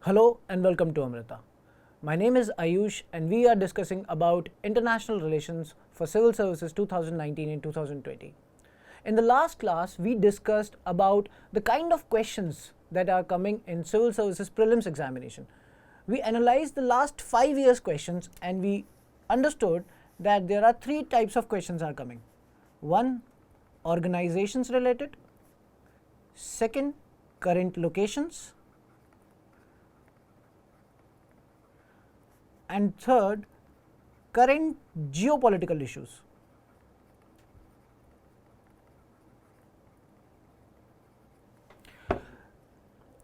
Hello and welcome to Amrita. My name is Ayush and we are discussing about international relations for civil services 2019 and 2020. In the last class, we discussed about the kind of questions that are coming in civil services prelims examination. We analyzed the last 5 years questions and we understood that there are three types of questions are coming. One, organizations related. Second, current locations. And third, current geopolitical issues.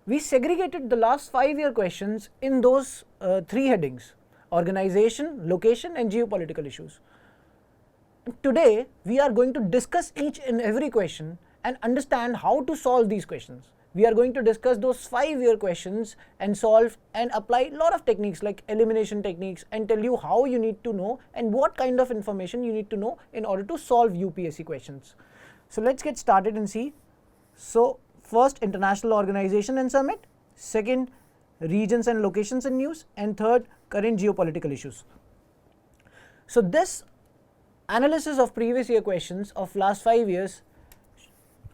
We segregated the last 5 year questions in those three headings: organization, location and geopolitical issues. Today, we are going to discuss each and every question and understand how to solve these questions. We are going to discuss those 5 year questions and solve and apply a lot of techniques like elimination techniques and tell you how you need to know and what kind of information you need to know in order to solve UPSC questions. So let's get started and see. So first, international organization and summit. Second, regions and locations and news. And third, current geopolitical issues. So this analysis of previous year questions of last 5 years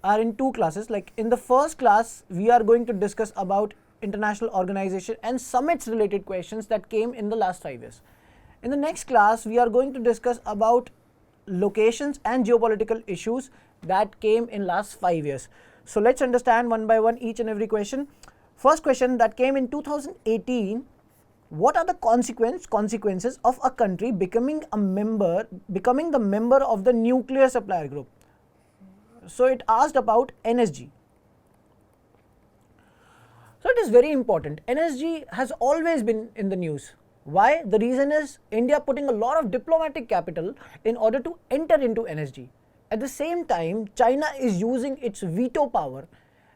are in two classes. Like in the first class, we are going to discuss about international organization and summits related questions that came in the last 5 years. In the next class, we are going to discuss about locations and geopolitical issues that came in last 5 years. So let's understand one by one each and every question. First question that came in 2018: what are the consequences of a country becoming the member of the nuclear supplier group? So it asked about NSG. So it is very important. NSG has always been in the news. Why? The reason is India putting a lot of diplomatic capital in order to enter into NSG. At the same time, China is using its veto power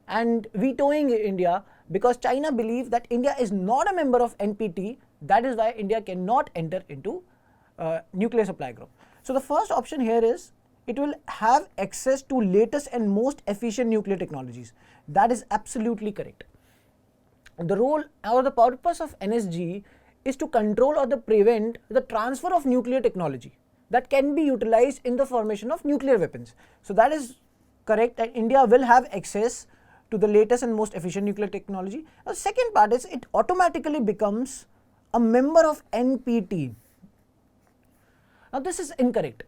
and vetoing India because China believes that India is not a member of NPT. That is why India cannot enter into nuclear supply group. So the first option here is it will have access to latest and most efficient nuclear technologies. That is absolutely correct. The role or the purpose of NSG is to control or to prevent the transfer of nuclear technology that can be utilized in the formation of nuclear weapons. So that is correct, that India will have access to the latest and most efficient nuclear technology. The second part is it automatically becomes a member of NPT. Now this is incorrect.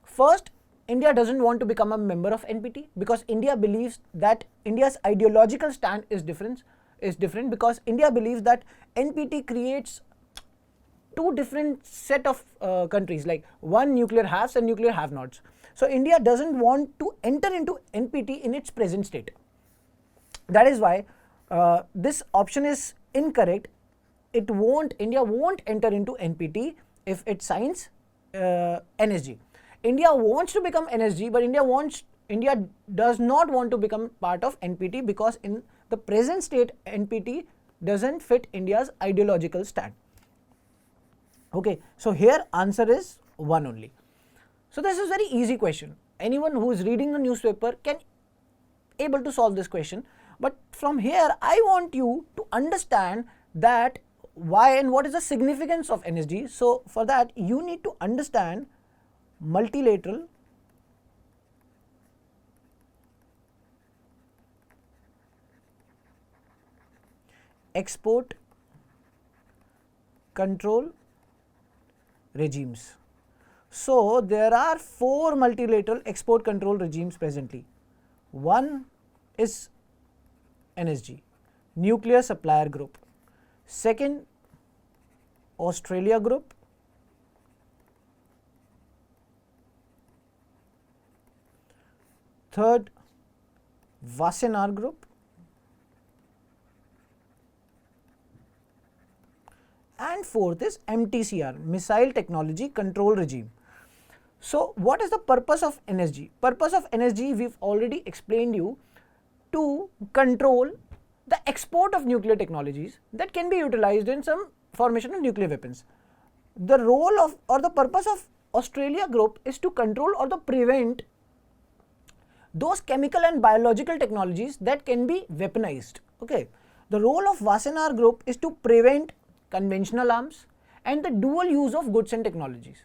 First, India doesn't want to become a member of NPT because India believes that India's ideological stand is different because India believes that NPT creates two different set of countries, like one nuclear haves and nuclear have-nots. So India doesn't want to enter into NPT in its present state. That is why this option is incorrect. India won't enter into NPT if it signs NSG. India wants to become NSG, but India does not want to become part of NPT because in the present state NPT doesn't fit India's ideological stand. Okay, so here answer is one only. So this is very easy question. Anyone who is reading the newspaper can able to solve this question. But from here, I want you to understand that why and what is the significance of NSG. So for that, you need to understand multilateral export control regimes. So there are 4 multilateral export control regimes presently. One is NSG, Nuclear Supplier Group. Second, Australia Group. Third, Wassenaar Group. And fourth is MTCR, Missile Technology Control Regime. So what is the purpose of NSG? Purpose of NSG we've already explained you, to control the export of nuclear technologies that can be utilized in some formation of nuclear weapons. The role of or the purpose of Australia Group is to control or to prevent those chemical and biological technologies that can be weaponized. Okay, The role of Wassenaar Group is to prevent conventional arms and the dual use of goods and technologies.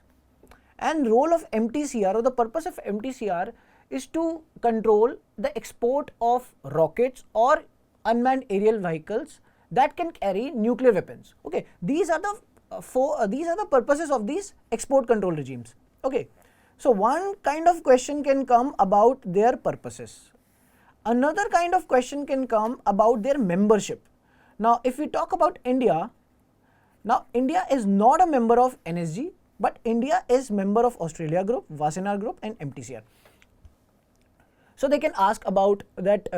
And role of MTCR, or the purpose of MTCR, is to control the export of rockets or unmanned aerial vehicles that can carry nuclear weapons. Okay, these are the purposes of these export control regimes. Okay, so one kind of question can come about their purposes. Another kind of question can come about their membership. Now, if we talk about India, now India is not a member of NSG, but India is member of Australia Group, Wassenaar Group, and MTCR. So they can ask about that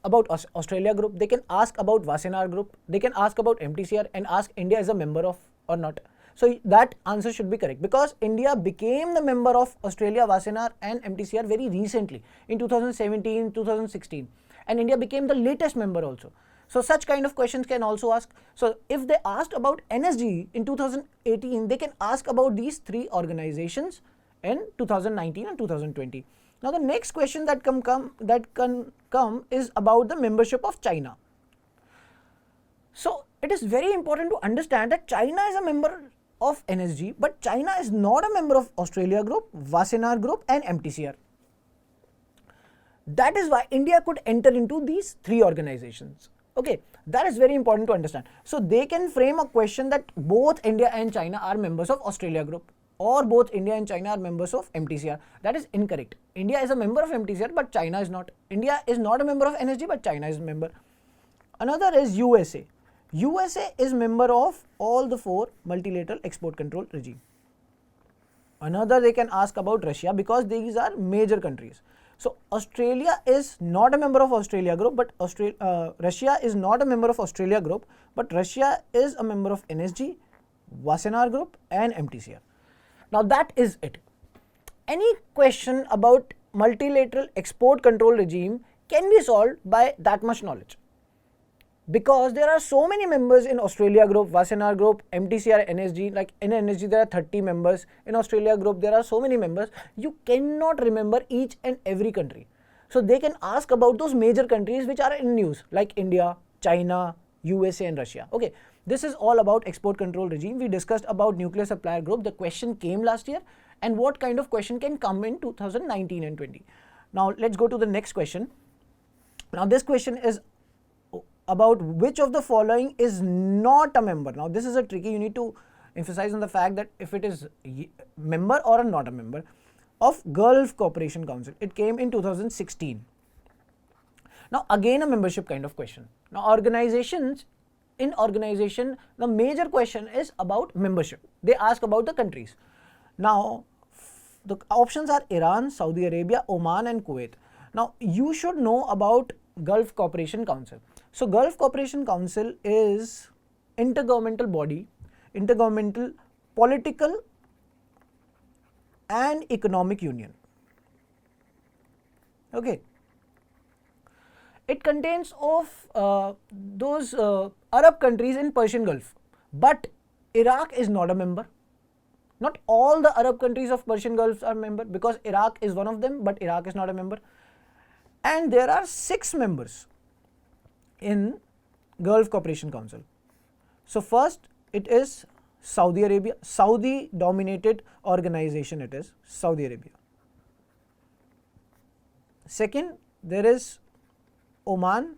about Australia Group, they can ask about Wassenaar Group, they can ask about MTCR, and ask India is a member of or not. So that answer should be correct, because India became the member of Australia, Wassenaar, and MTCR very recently in 2017, 2016, and India became the latest member also. So such kind of questions can also ask. So if they asked about NSG in 2018, they can ask about these three organizations in 2019 and 2020. Now the next question that can come is about the membership of China. So it is very important to understand that China is a member of NSG, but China is not a member of Australia Group, Wassenaar Group, and MTCR. That is why India could enter into these three organizations. Okay, that is very important to understand. So they can frame a question that both India and China are members of Australia Group, or both India and China are members of MTCR. That is incorrect. India is a member of MTCR, but China is not. India is not a member of NSG, but China is a member. Another is USA. USA is member of all the four multilateral export control regime. Another, they can ask about Russia, because these are major countries. So Australia is not a member of Australia Group, but Russia is not a member of Australia Group, but Russia is a member of NSG, Wassenaar Group, and MTCR. Now that is it. Any question about multilateral export control regime can be solved by that much knowledge, because there are so many members in Australia Group, Wassenaar Group, MTCR, NSG. Like in NSG there are 30 members, in Australia Group there are so many members, you cannot remember each and every country. So they can ask about those major countries which are in news, like India, China, USA, and Russia. Okay, this is all about export control regime. We discussed about nuclear supplier group. The question came last year, and what kind of question can come in 2019 and 20. Now let's go to the next question. Now this question is about which of the following is not a member. Now this is a tricky, you need to emphasize on the fact that if it is member or not a member of Gulf Cooperation Council. It came in 2016. Now again a membership kind of question. Now in organization, the major question is about membership. They ask about the countries. Now the options are Iran, Saudi Arabia, Oman, and Kuwait. Now you should know about Gulf Cooperation Council. So Gulf Cooperation Council is intergovernmental body, intergovernmental political and economic union. Okay. It contains of those Arab countries in Persian Gulf, but Iraq is not a member. Not all the Arab countries of Persian Gulf are member, because Iraq is one of them, but Iraq is not a member. And there are 6 members in Gulf Cooperation Council. So first it is Saudi Arabia, Saudi dominated organization it is, Saudi Arabia. Second, there is Oman.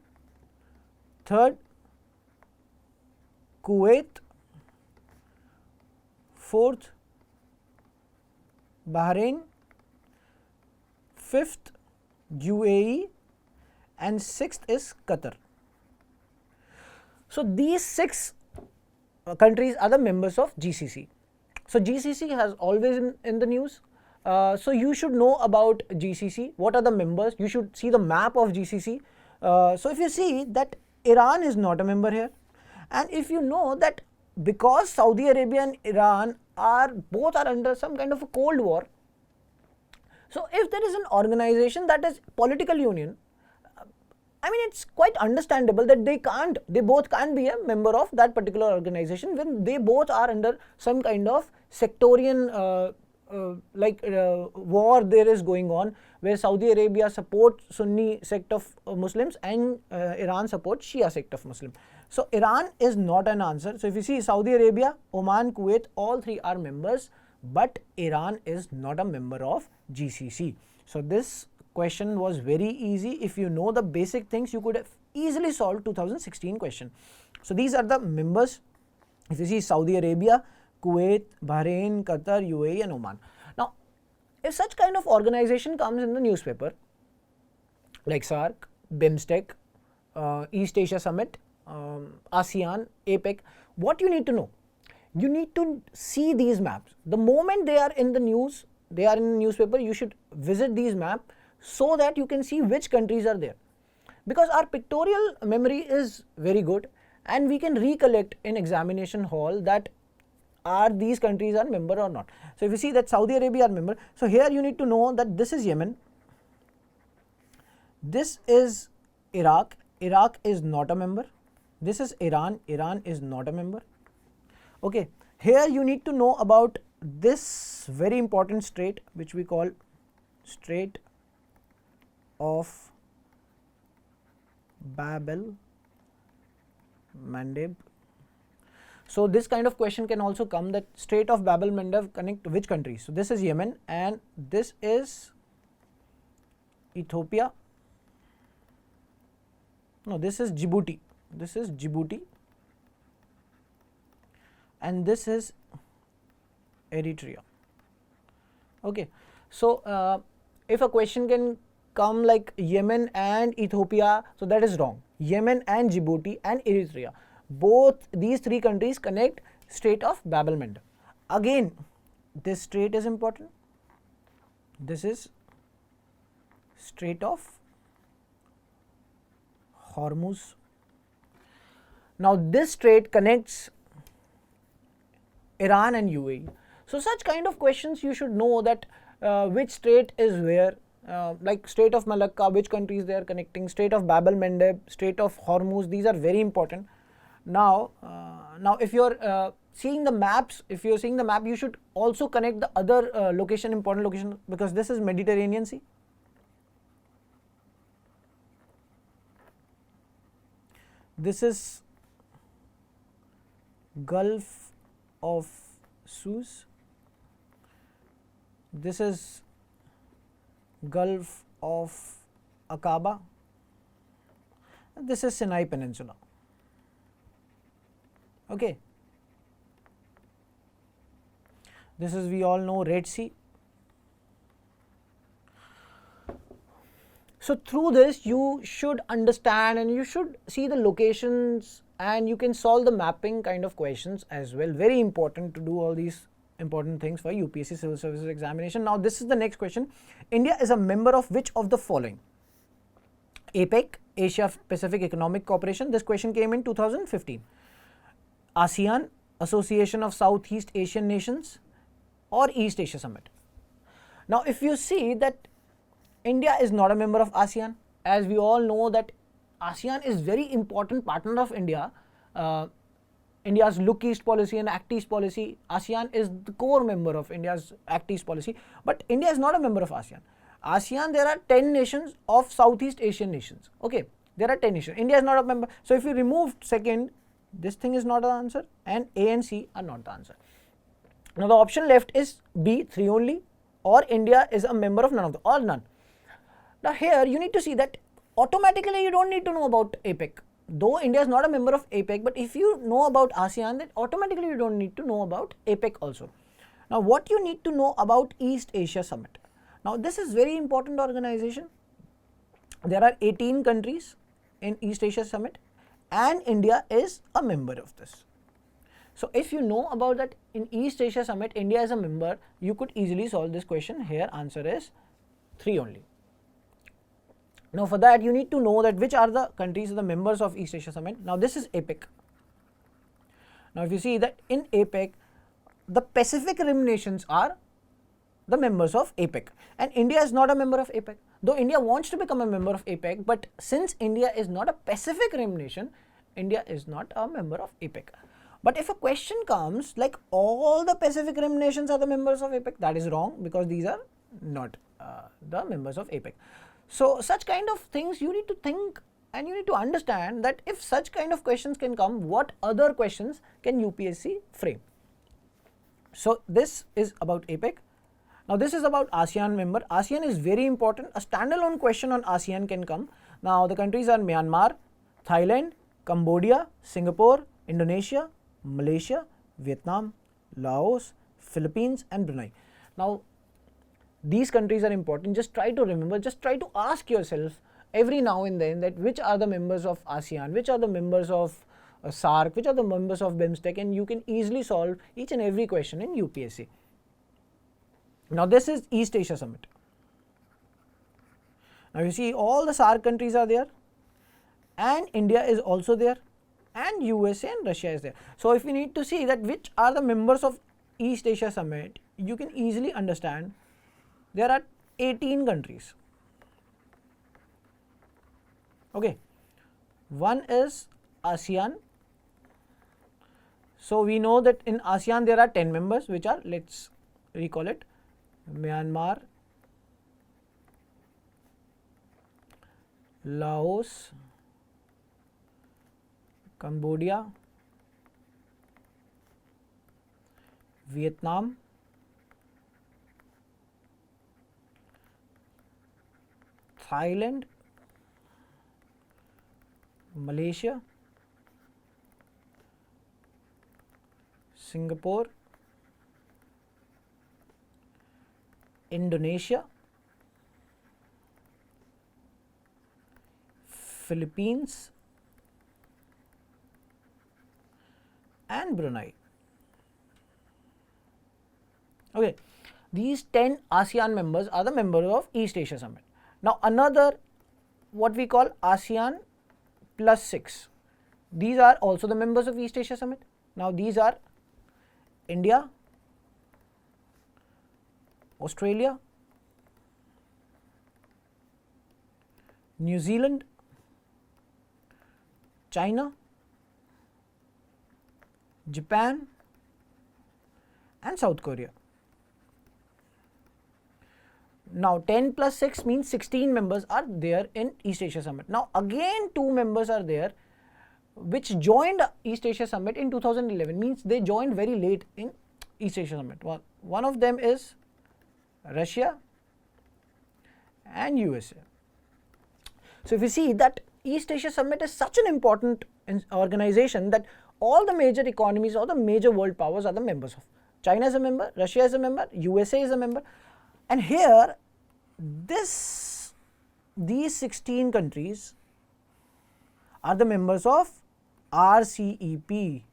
Third, Kuwait. Fourth, Bahrain. Fifth, UAE, and sixth is Qatar. So these 6 countries are the members of GCC. So GCC has always in the news. So you should know about GCC. What are the members? You should see the map of GCC. So if you see that Iran is not a member here, and if you know that because Saudi Arabia and Iran are both under some kind of a cold war, so if there is an organization that is political union, I mean it's quite understandable that they both can't be a member of that particular organization when they both are under some kind of sectarian war there is going on, where Saudi Arabia supports Sunni sect of Muslims and Iran supports Shia sect of Muslim. So Iran is not an answer. So if you see Saudi Arabia, Oman, Kuwait, all three are members, but Iran is not a member of GCC. So this question was very easy. If you know the basic things, you could have easily solved 2016 question. So these are the members. If you see Saudi Arabia, Kuwait, Bahrain, Qatar, UAE and Oman. Now, if such kind of organization comes in the newspaper, like SAARC, BIMSTEC, East Asia Summit, ASEAN, APEC, what you need to know? You need to see these maps. The moment they are in the news, they are in the newspaper, you should visit these maps so that you can see which countries are there. Because our pictorial memory is very good and we can recollect in examination hall that are these countries are member or not. So if you see that Saudi Arabia are member, so here you need to know that this is Yemen, this is Iraq, Iraq is not a member, this is Iran, Iran is not a member. Okay, here you need to know about this very important strait which we call Strait of Bab el-Mandeb. So this kind of question can also come, that Strait of Bab el-Mandeb connect which countries? So this is Yemen and this is Ethiopia. No, this is Djibouti. This is Djibouti and this is Eritrea. Okay, so if a question can come like Yemen and Ethiopia, so that is wrong. Yemen and Djibouti and Eritrea, both these three countries connect Strait of Bab el-Mandeb. Again, this strait is important. This is Strait of Hormuz. Now this strait connects Iran and UAE. So such kind of questions you should know, that which strait is where, like Strait of Malacca, which countries they are connecting, Strait of Bab el-Mandeb, Strait of Hormuz, these are very important. Now if you are seeing the maps, if you are seeing the map, you should also connect the other important location, because this is Mediterranean Sea. This is Gulf of Suez. This is Gulf of Aqaba. This is Sinai Peninsula. Okay. This is, we all know, Red Sea. So through this you should understand and you should see the locations and you can solve the mapping kind of questions as well. Very important to do all these important things for UPSC Civil Services examination. Now this is the next question. India is a member of which of the following? APEC, Asia Pacific Economic Cooperation. This question came in 2015. ASEAN, Association of Southeast Asian Nations, or East Asia Summit. Now if you see that India is not a member of ASEAN, as we all know that ASEAN is very important partner of India. India's Look East policy and Act East policy, ASEAN is the core member of India's Act East policy, but India is not a member of ASEAN. ASEAN, there are 10 nations of Southeast Asian nations. Okay, there are 10 nations. India is not a member. So if you remove second, this thing is not the answer, and A and C are not the answer. Now the option left is B, 3 only, or India is a member of none of the, or none. Now here you need to see that automatically you don't need to know about APEC. Though India is not a member of APEC, but if you know about ASEAN, then automatically you don't need to know about APEC also. Now what you need to know about East Asia Summit. Now this is very important organization. There are 18 countries in East Asia Summit and India is a member of this. So if you know about that in East Asia Summit, India is a member, you could easily solve this question. Here answer is 3 only. Now for that you need to know that which are the countries, the members of East Asia Summit. Now this is APEC. Now if you see that in APEC, the Pacific Rim nations are the members of APEC, and India is not a member of APEC. Though India wants to become a member of APEC, but since India is not a Pacific Rim nation, India is not a member of APEC. But if a question comes like all the Pacific Rim nations are the members of APEC, that is wrong, because these are not the members of APEC. So such kind of things you need to think, and you need to understand that if such kind of questions can come, what other questions can UPSC frame. So this is about APEC. Now this is about ASEAN member. ASEAN is very important. A standalone question on ASEAN can come. Now the countries are Myanmar, Thailand, Cambodia, Singapore, Indonesia, Malaysia, Vietnam, Laos, Philippines and Brunei. Now these countries are important. Just try to remember, just try to ask yourself every now and then that which are the members of ASEAN, which are the members of SAARC, which are the members of BIMSTEC, and you can easily solve each and every question in UPSC. Now this is East Asia Summit. Now you see all the SAARC countries are there, and India is also there, and USA and Russia is there. So if we need to see that which are the members of East Asia Summit, you can easily understand there are 18 countries. Okay, one is ASEAN. So we know that in ASEAN there are 10 members, which are, let's recall it, Myanmar, Laos, Cambodia, Vietnam, Thailand, Malaysia, Singapore, Indonesia, Philippines and Brunei. Okay, these 10 ASEAN members are the members of East Asia Summit. Now another, what we call ASEAN plus 6. These are also the members of East Asia Summit. Now these are India, Australia, New Zealand, China, Japan and South Korea. Now 10 plus 6 means 16 members are there in East Asia Summit. Now again 2 members are there which joined East Asia Summit in 2011, means they joined very late in East Asia Summit. One of them is Russia and USA. So if you see that East Asia Summit is such an important organization that all the major economies, all the major world powers are the members of. China is a member, Russia is a member, USA is a member, and here these 16 countries are the members of RCEP,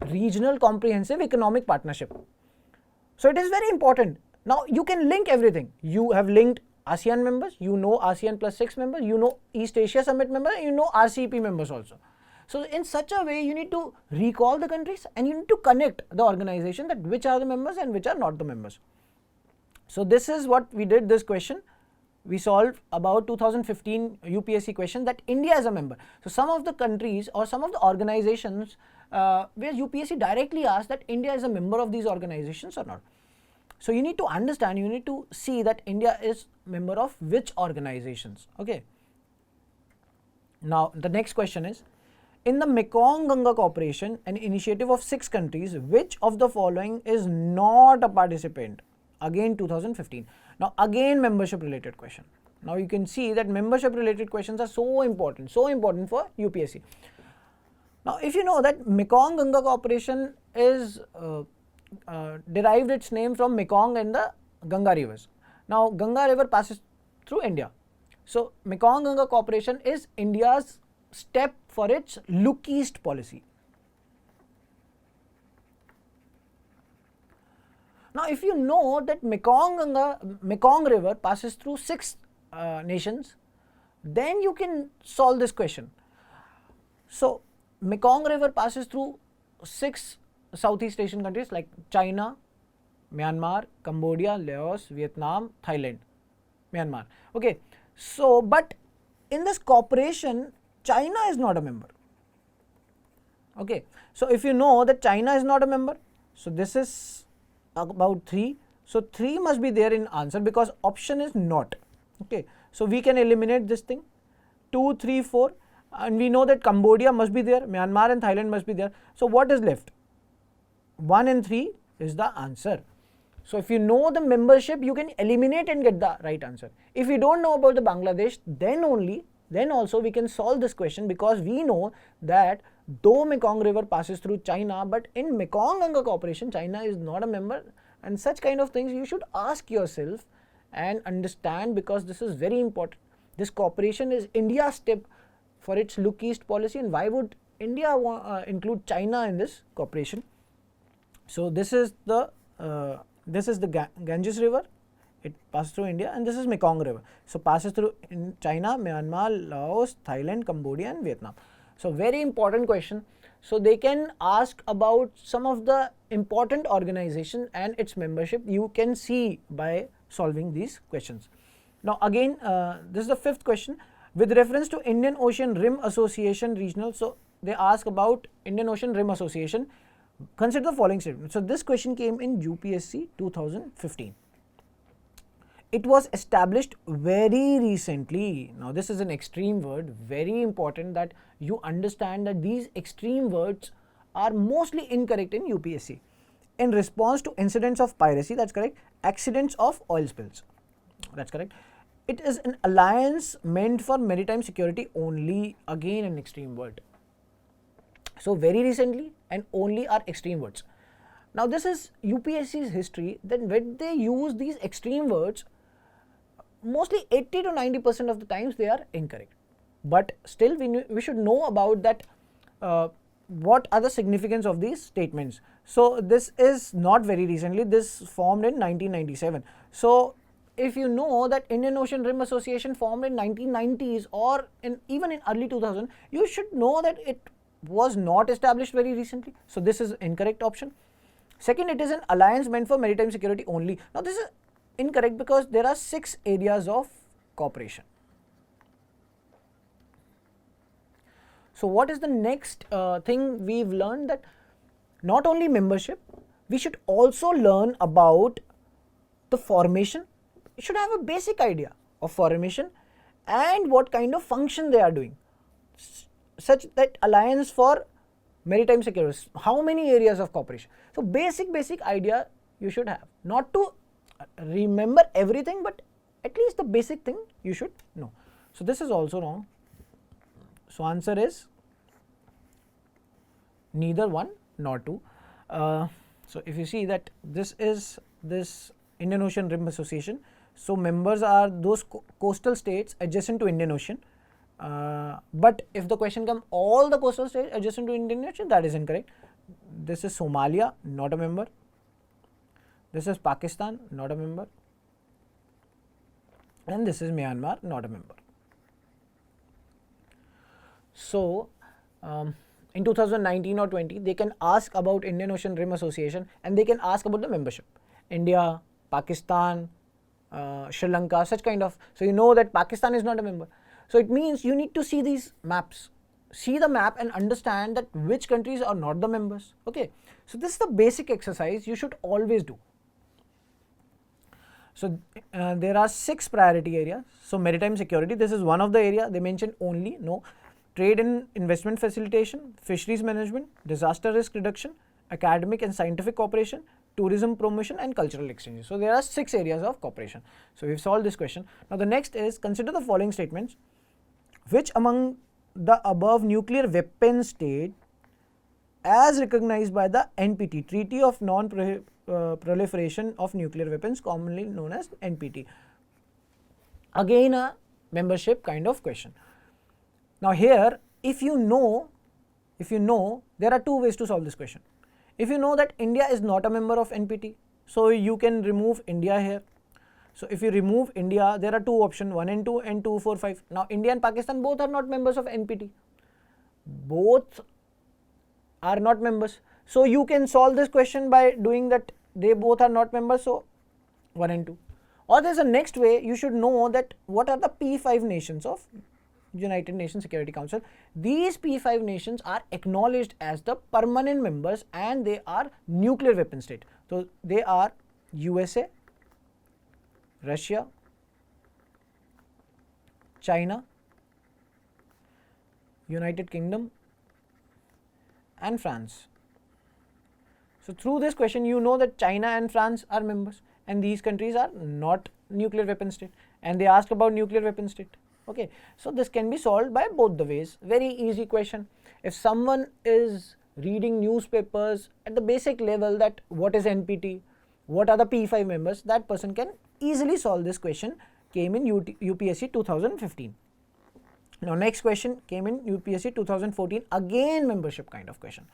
Regional Comprehensive Economic Partnership. So it is very important. Now you can link everything. You have linked ASEAN members, you know ASEAN plus 6 members, you know East Asia Summit members, and you know RCEP members also. So in such a way you need to recall the countries and you need to connect the organization that which are the members and which are not the members. So this is what we did this question. We solved about 2015 UPSC question that India is a member. So some of the countries or some of the organizations where UPSC directly asked that India is a member of these organizations or not. So you need to understand, you need to see that India is member of which organizations. Okay. Now the next question is, in the Mekong Ganga Cooperation, an initiative of 6 countries, which of the following is not a participant? Again 2015. Now again membership related question. Now you can see that membership related questions are so important for UPSC. Now if you know that Mekong Ganga Cooperation is derived its name from Mekong and the Ganga rivers. Now Ganga river passes through India. So Mekong Ganga Cooperation is India's step for its look east policy. Now if you know that Mekong river passes through 6 nations, then you can solve this question. So Mekong river passes through 6 Southeast Asian countries like China, Myanmar, Cambodia, Laos, Vietnam, Thailand, Myanmar. Okay, so but in this cooperation China is not a member. Okay, so if you know that China is not a member, so this is about 3. So 3 must be there in answer because option is not. Okay, so we can eliminate this thing. 2, 3, 4, and we know that Cambodia must be there, Myanmar and Thailand must be there. So what is left? 1 and 3 is the answer. So if you know the membership, you can eliminate and get the right answer. If you don't know about the Bangladesh, then also we can solve this question, because we know that though Mekong River passes through China, but in Mekong Ganga Cooperation, China is not a member, and such kind of things you should ask yourself and understand, because this is very important. This cooperation is India's step for its Look East policy, and why would India include China in this cooperation? So this is the Ganges River, it passes through India, and this is Mekong River. So passes through in China, Myanmar, Laos, Thailand, Cambodia and Vietnam. So very important question. So they can ask about some of the important organization and its membership. You can see by solving these questions. Now again, this is the 5th question. With reference to Indian Ocean Rim Association Regional, so they ask about Indian Ocean Rim Association. Consider the following statement. So this question came in UPSC 2015. It was established very recently. Now this is an extreme word, very important that you understand that these extreme words are mostly incorrect in UPSC. In response to incidents of piracy, that's correct, accidents of oil spills, that's correct. It is an alliance meant for maritime security only, again an extreme word. So very recently and only are extreme words. Now this is UPSC's history, then when they use these extreme words, mostly 80 to 90% of the times they are incorrect. But still we should know about that, what are the significance of these statements. So this is not very recently, this formed in 1997. So if you know that Indian Ocean Rim Association formed in 1990s or even in early 2000, you should know that it was not established very recently. So this is incorrect option. Second, it is an alliance meant for maritime security only. Now this is incorrect because there are 6 areas of cooperation. So what is the next thing we've learned? That not only membership, we should also learn about the formation. You should have a basic idea of formation and what kind of function they are doing, such that alliance for maritime security, how many areas of cooperation. So basic idea you should have, not to remember everything, but at least the basic thing you should know. So this is also wrong. So answer is neither 1 nor 2. So if you see that this is this Indian Ocean Rim Association, so members are those coastal states adjacent to Indian Ocean. But if the question comes all the coastal states adjacent to Indian Ocean, that is incorrect. This is Somalia, not a member. This is Pakistan, not a member. And this is Myanmar, not a member. So in 2019 or 20, they can ask about Indian Ocean Rim Association and they can ask about the membership. India, Pakistan, Sri Lanka, such kind of. So you know that Pakistan is not a member. So it means you need to see these maps. See the map and understand that which countries are not the members. Okay. So this is the basic exercise you should always do. So there are 6 priority areas. So maritime security, this is one of the area they mentioned only. No. Trade and investment facilitation, fisheries management, disaster risk reduction, academic and scientific cooperation, tourism promotion and cultural exchanges. So there are 6 areas of cooperation. So we've solved this question. Now the next is, consider the following statements. Which among the above nuclear weapon state as recognized by the NPT, Treaty of Non-Proliferation of Nuclear Weapons, commonly known as NPT? Again a membership kind of question. Now here, if you know, there are 2 ways to solve this question. If you know that India is not a member of NPT, so you can remove India here. So if you remove India, there are 2 options, 1 and 2 and 2, 4, 5. Now India and Pakistan both are not members of NPT. Both are not members. So you can solve this question by doing that they both are not members, so 1 and 2. Or there is a next way, you should know that what are the P5 nations of United Nations Security Council. These P5 nations are acknowledged as the permanent members and they are nuclear weapon state. So they are USA, Russia, China, United Kingdom and France. So through this question you know that China and France are members and these countries are not nuclear weapon state, and they ask about nuclear weapon state. Okay, so this can be solved by both the ways. Very easy question. If someone is reading newspapers at the basic level that what is NPT, what are the P5 members, that person can easily solve this question. Came in UPSC 2015. Now next question came in UPSC 2014, again membership kind of question.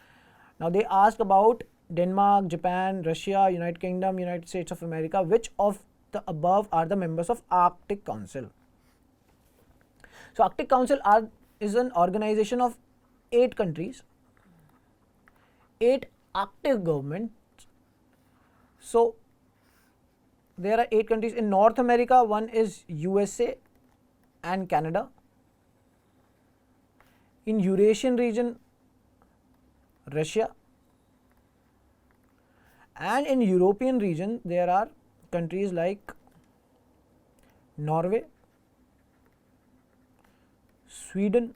Now they asked about Denmark, Japan, Russia, United Kingdom, United States of America, which of the above are the members of Arctic Council. So Arctic Council is an organization of 8 countries, 8 Arctic governments. So there are 8 countries in North America. One is USA and Canada. In Eurasian region, Russia, and in European region there are countries like Norway, Sweden,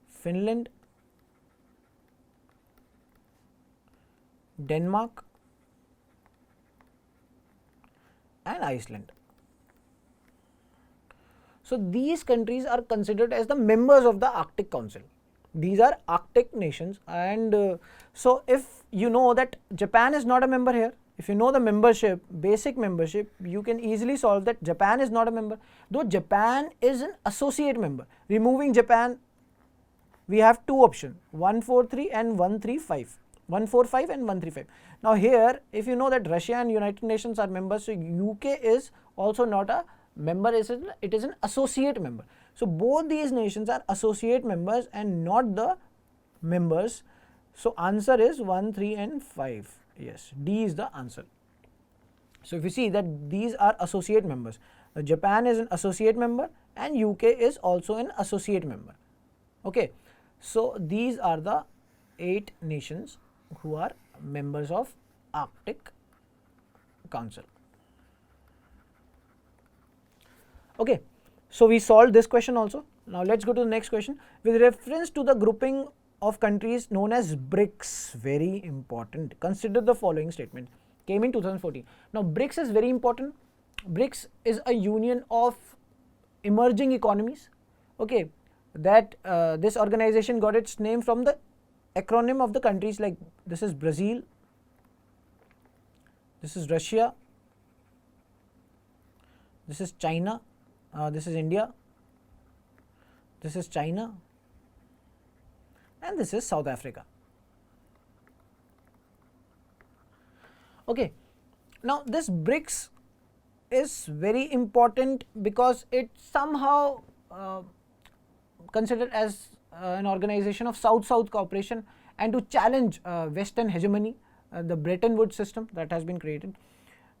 Finland, Denmark and Iceland. So these countries are considered as the members of the Arctic Council. These are Arctic nations, and so if you know that Japan is not a member here, if you know the membership, basic membership, you can easily solve that Japan is not a member, though Japan is an associate member. Removing Japan, we have 2 options, 143 and 135, 145 and 135. Now here, if you know that Russia and United Nations are members, so UK is also not a member, it is an associate member. So both these nations are associate members and not the members. So answer is 1, 3 and 5. Yes, D is the answer. So if you see that these are associate members, Japan is an associate member and UK is also an associate member. Okay, so these are the 8 nations who are members of Arctic Council. Okay, so we solved this question also. Now let's go to the next question. With reference to the grouping of countries known as BRICS, very important, consider the following statement. Came in 2014. Now BRICS is very important. BRICS is a union of emerging economies. Okay, that this organization got its name from the acronym of the countries, like this is Brazil, this is Russia, this is China, this is India, this is China, and this is South Africa. Okay, now this BRICS is very important because it somehow considered as an organization of South-South cooperation and to challenge Western hegemony, the Bretton Woods system that has been created.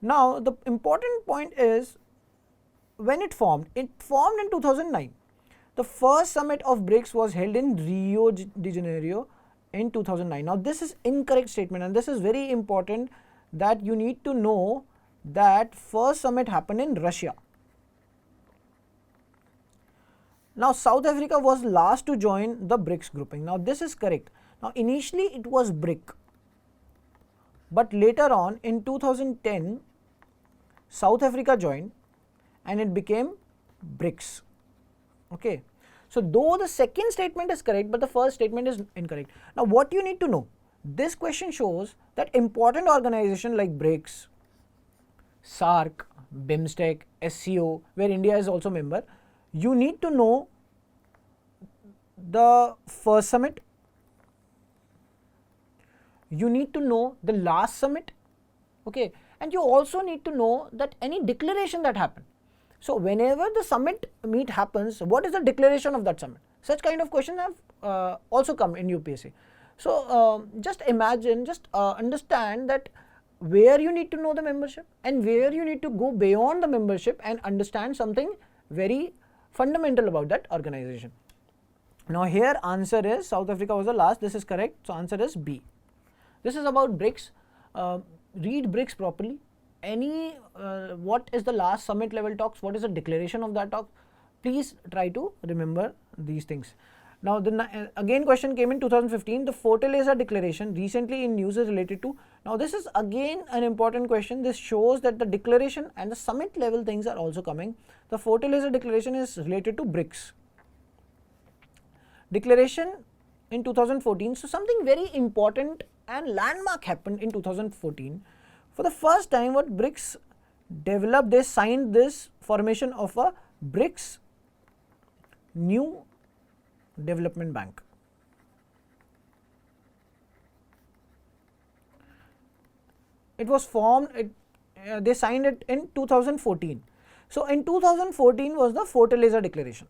Now the important point is, when it formed in 2009. The first summit of BRICS was held in Rio de Janeiro in 2009. Now this is incorrect statement, and this is very important that you need to know that first summit happened in Russia. Now South Africa was last to join the BRICS grouping. Now this is correct. Now initially it was BRIC, but later on in 2010 South Africa joined and it became BRICS. Okay, so though the second statement is correct, but the first statement is incorrect. Now what you need to know, this question shows that important organizations like BRICS, SAARC, BIMSTEC, SCO, where India is also member, you need to know the first summit, you need to know the last summit, okay, and you also need to know that any declaration that happened. So whenever the summit meet happens, what is the declaration of that summit? Such kind of questions have also come in UPSC. So just imagine, just understand that where you need to know the membership and where you need to go beyond the membership and understand something very fundamental about that organization. Now here answer is South Africa was the last. This is correct. So answer is B. This is about BRICS. Read BRICS properly. What is the last summit level talks? What is the declaration of that talk? Please try to remember these things. Now again question came in 2015. The Fortaleza declaration recently in news is related to. Now this is again an important question. This shows that the declaration and the summit level things are also coming. The Fortaleza declaration is related to BRICS. Declaration in 2014. So something very important and landmark happened in 2014. For the first time what BRICS developed, they signed this formation of a BRICS New Development Bank. It was formed, they signed it in 2014. So in 2014 was the Fortaleza declaration.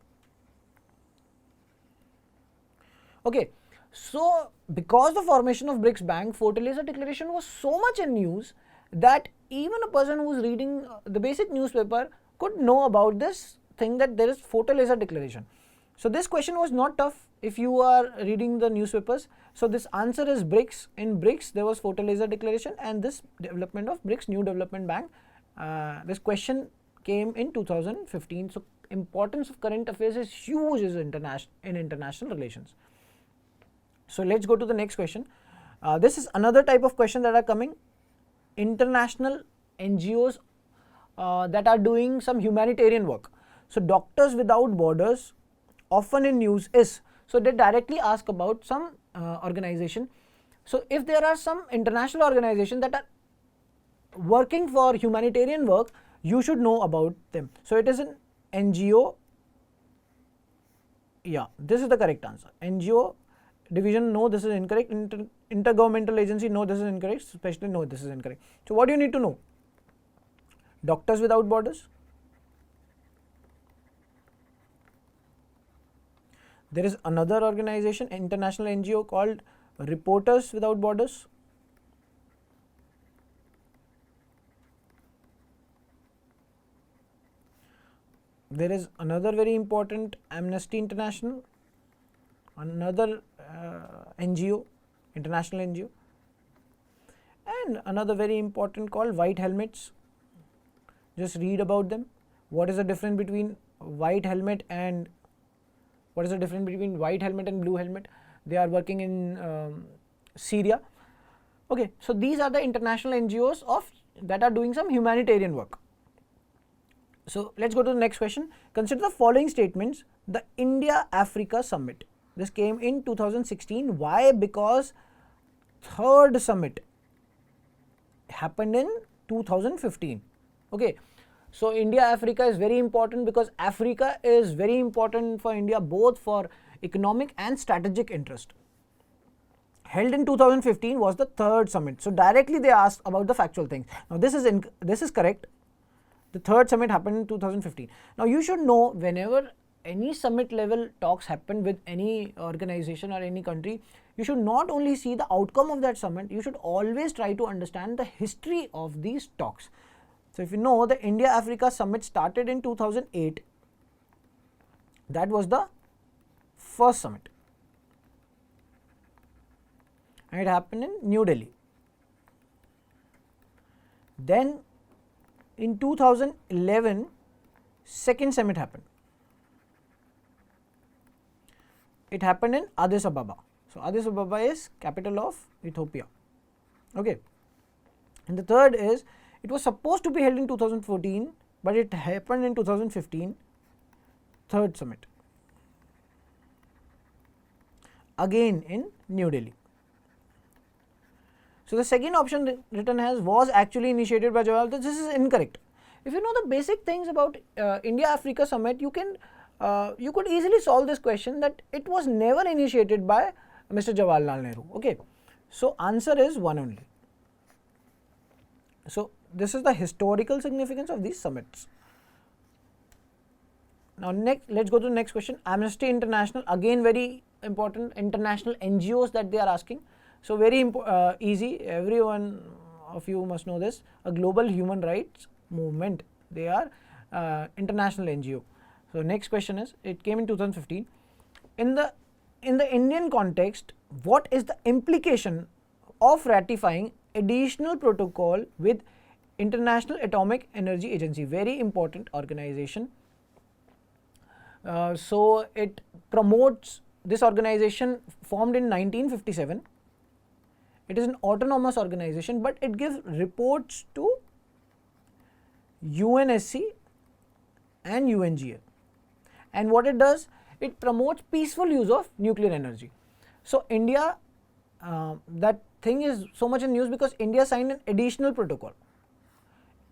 Okay, so because the formation of BRICS Bank, Fortaleza declaration was so much in news that even a person who is reading the basic newspaper could know about this thing, that there is Fortaleza declaration. So this question was not tough if you are reading the newspapers. So this answer is BRICS. In BRICS there was Fortaleza declaration and this development of BRICS New Development Bank. This question came in 2015. So importance of current affairs is huge in international relations. So let's go to the next question. This is another type of question that are coming. International NGOs that are doing some humanitarian work. So Doctors Without Borders, often in news is, so they directly ask about some organization. So if there are some international organizations that are working for humanitarian work, you should know about them. So it is an NGO. Yeah, this is the correct answer. NGO division, no, this is incorrect. Intergovernmental agency, no, this is incorrect. Especially, no, this is incorrect. So what do you need to know? Doctors Without Borders. There is another organization, international NGO called Reporters Without Borders. There is another very important, Amnesty International, another NGO, international NGO, and another very important called White Helmets. Just read about them. What is the difference between white helmet and blue helmet? They are working in Syria. Okay, so these are the international NGOs that are doing some humanitarian work. So let's go to the next question. Consider the following statements. The India-Africa Summit. This came in 2016. Why? Because third summit happened in 2015. Okay. So India-Africa is very important because Africa is very important for India, both for economic and strategic interest. Held in 2015 was the third summit. So directly they asked about the factual things. Now this is correct. The third summit happened in 2015. Now you should know, whenever any summit level talks happen with any organization or any country, you should not only see the outcome of that summit, you should always try to understand the history of these talks. So if you know, the India-Africa Summit started in 2008. That was the first summit. And it happened in New Delhi. Then in 2011, second summit happened. It happened in Addis Ababa. So Addis Ababa is capital of Ethiopia. Okay. And the third is, it was supposed to be held in 2014, but it happened in 2015, third summit. Again in New Delhi. So the second option written as was actually initiated by Jawaharlal. This is incorrect. If you know the basic things about India-Africa Summit, you could easily solve this question that it was never initiated by Mr. Jawaharlal Nehru. Okay. So answer is one only. So this is the historical significance of these summits. Now next, let's go to the next question. Amnesty International, again very important, international NGOs that they are asking. So very easy, everyone of you must know this, a global human rights movement. They are international NGO. So next question is, it came in 2015. In the Indian context, what is the implication of ratifying additional protocol with International Atomic Energy Agency? Very important organization. So it promotes, this organization formed in 1957. It is an autonomous organization, but it gives reports to UNSC and UNGA. And what it does, it promotes peaceful use of nuclear energy. So India, that thing is so much in news because India signed an additional protocol.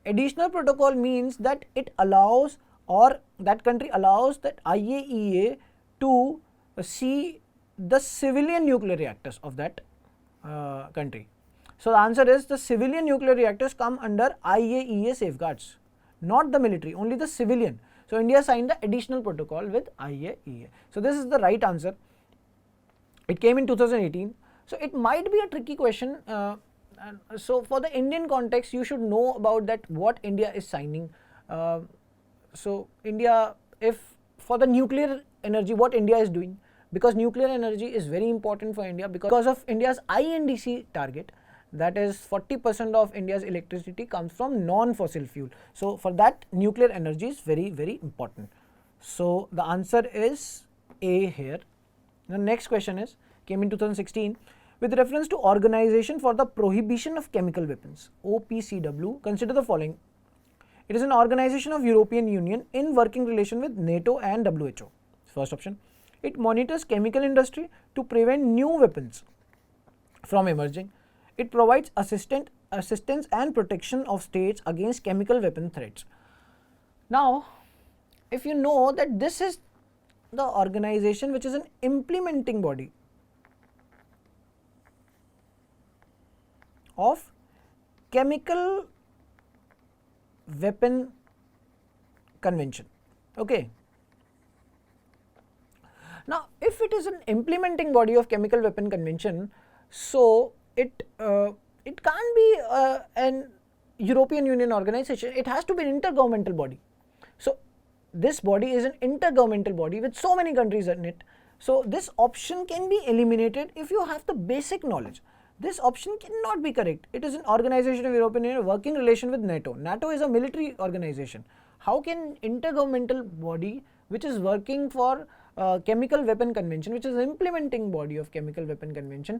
Additional protocol means that it allows, or that country allows, that IAEA to see the civilian nuclear reactors of that country. So the answer is, the civilian nuclear reactors come under IAEA safeguards, not the military, only the civilian. So India signed the additional protocol with IAEA. So this is the right answer. It came in 2018. So it might be a tricky question. So for the Indian context, you should know about that, what India is signing. So India, if for the nuclear energy, what India is doing, because nuclear energy is very important for India because of India's INDC target, that is 40% of India's electricity comes from non-fossil fuel. So for that, nuclear energy is very, very important. So the answer is A here. The next question is, came in 2016. With reference to Organization for the Prohibition of Chemical Weapons, OPCW, consider the following. It is an organization of European Union in working relation with NATO and WHO. First option. It monitors chemical industry to prevent new weapons from emerging. It provides assistance and protection of states against chemical weapon threats. Now, if you know that this is the organization which is an implementing body of Chemical Weapon Convention. Okay. Now, if it is an implementing body of Chemical Weapon Convention, so it can't be an European Union organization. It has to be an intergovernmental body. So this body is an intergovernmental body with so many countries in it. So this option can be eliminated if you have the basic knowledge. This option cannot be correct. It is an organization of European Union working relation with NATO. NATO is a military organization. How can intergovernmental body which is working for Chemical Weapon Convention, which is an implementing body of Chemical Weapon Convention,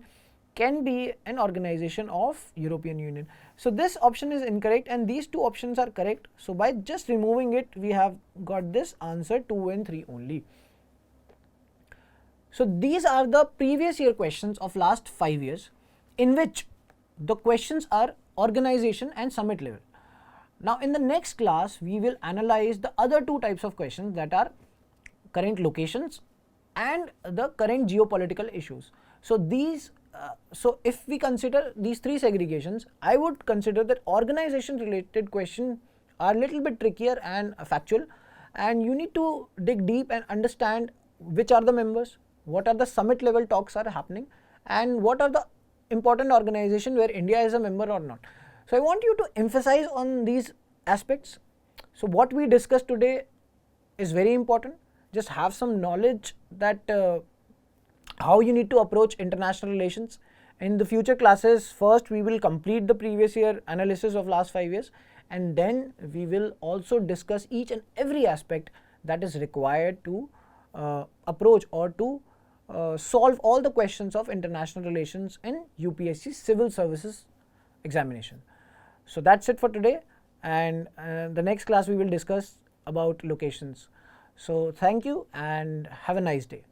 can be an organization of European Union? So this option is incorrect and these two options are correct. So by just removing it, we have got this answer 2 and 3 only. So these are the previous year questions of last 5 years, in which the questions are organization and summit level. Now in the next class, we will analyze the other two types of questions, that are current locations and the current geopolitical issues. So these, so if we consider these three segregations, I would consider that organization related questions are a little bit trickier and factual, and you need to dig deep and understand which are the members, what are the summit level talks are happening, and what are the important organization where India is a member or not. So I want you to emphasize on these aspects. So what we discussed today is very important. Just have some knowledge that how you need to approach international relations. In the future classes, first we will complete the previous year analysis of last 5 years, and then we will also discuss each and every aspect that is required to approach or to solve all the questions of international relations in UPSC Civil Services examination. So that's it for today, and the next class we will discuss about locations. So thank you and have a nice day.